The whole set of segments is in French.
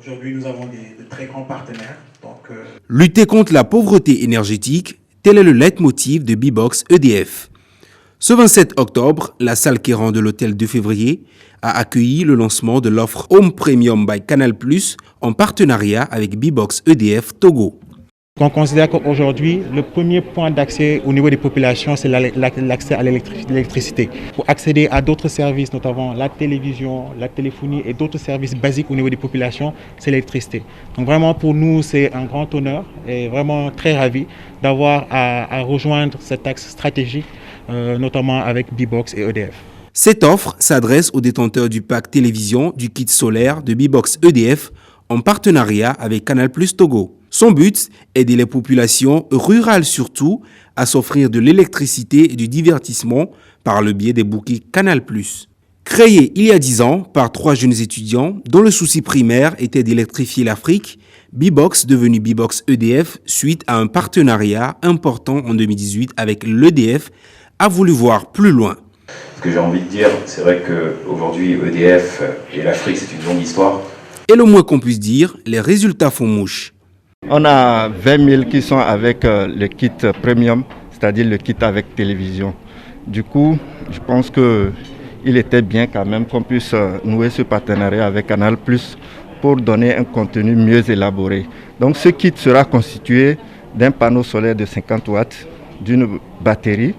Aujourd'hui, nous avons de très grands partenaires. Lutter contre la pauvreté énergétique, tel est le leitmotiv de Bbox EDF. Ce 27 octobre, la salle Kéran de l'hôtel 2 février a accueilli le lancement de l'offre Home Premium by Canal+ en partenariat avec Bbox EDF Togo. On considère qu'aujourd'hui, le premier point d'accès au niveau des populations, c'est l'accès à l'électricité. Pour accéder à d'autres services, notamment la télévision, la téléphonie et d'autres services basiques au niveau des populations, c'est l'électricité. Donc vraiment pour nous, c'est un grand honneur et vraiment très ravi d'avoir à rejoindre cet axe stratégique, notamment avec Bbox et EDF. Cette offre s'adresse aux détenteurs du pack télévision du kit solaire de Bbox EDF en partenariat avec Canal+ Togo. Son but, aider les populations rurales surtout à s'offrir de l'électricité et du divertissement par le biais des bouquets Canal+. Créé il y a 10 ans par 3 jeunes étudiants dont le souci primaire était d'électrifier l'Afrique, Bbox, devenu Bbox EDF, suite à un partenariat important en 2018 avec l'EDF, a voulu voir plus loin. Ce que j'ai envie de dire, c'est vrai qu'aujourd'hui EDF et l'Afrique, c'est une longue histoire. Et le moins qu'on puisse dire, les résultats font mouche. On a 20 000 qui sont avec le kit premium, c'est-à-dire le kit avec télévision. Du coup, je pense qu'il était bien quand même qu'on puisse nouer ce partenariat avec Canal+ pour donner un contenu mieux élaboré. Donc ce kit sera constitué d'un panneau solaire de 50 watts, d'une batterie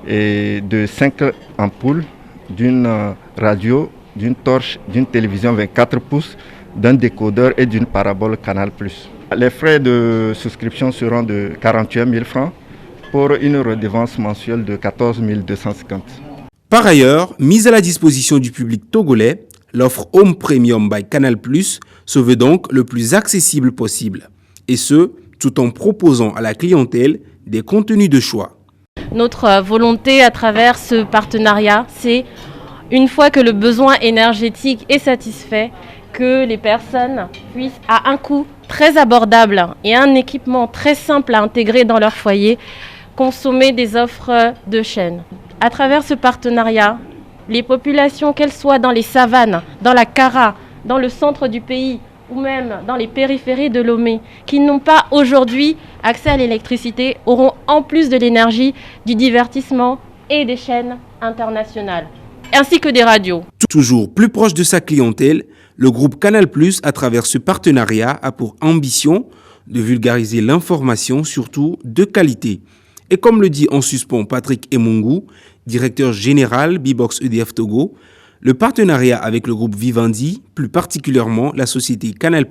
et de 5 ampoules, d'une radio, d'une torche, d'une télévision 24 pouces, d'un décodeur et d'une parabole Canal+. Les frais de souscription seront de 48 000 francs pour une redevance mensuelle de 14 250. Par ailleurs, mise à la disposition du public togolais, l'offre Home Premium by Canal+ se veut donc le plus accessible possible. Et ce, tout en proposant à la clientèle des contenus de choix. Notre volonté à travers ce partenariat, c'est une fois que le besoin énergétique est satisfait, que les personnes puissent, à un coût très abordable et un équipement très simple à intégrer dans leur foyer, consommer des offres de chaîne. À travers ce partenariat, les populations, qu'elles soient dans les savanes, dans la Kara, dans le centre du pays ou même dans les périphéries de Lomé, qui n'ont pas aujourd'hui accès à l'électricité, auront en plus de l'énergie, du divertissement et des chaînes internationales, ainsi que des radios. Toujours plus proche de sa clientèle, le groupe Canal+, à travers ce partenariat, a pour ambition de vulgariser l'information, surtout de qualité. Et comme le dit en suspens Patrick Emungu, directeur général Bbox EDF Togo, le partenariat avec le groupe Vivendi, plus particulièrement la société Canal+,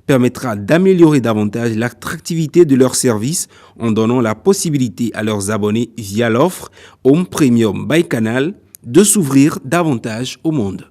permettra d'améliorer davantage l'attractivité de leurs services en donnant la possibilité à leurs abonnés via l'offre Home Premium by Canal de s'ouvrir davantage au monde.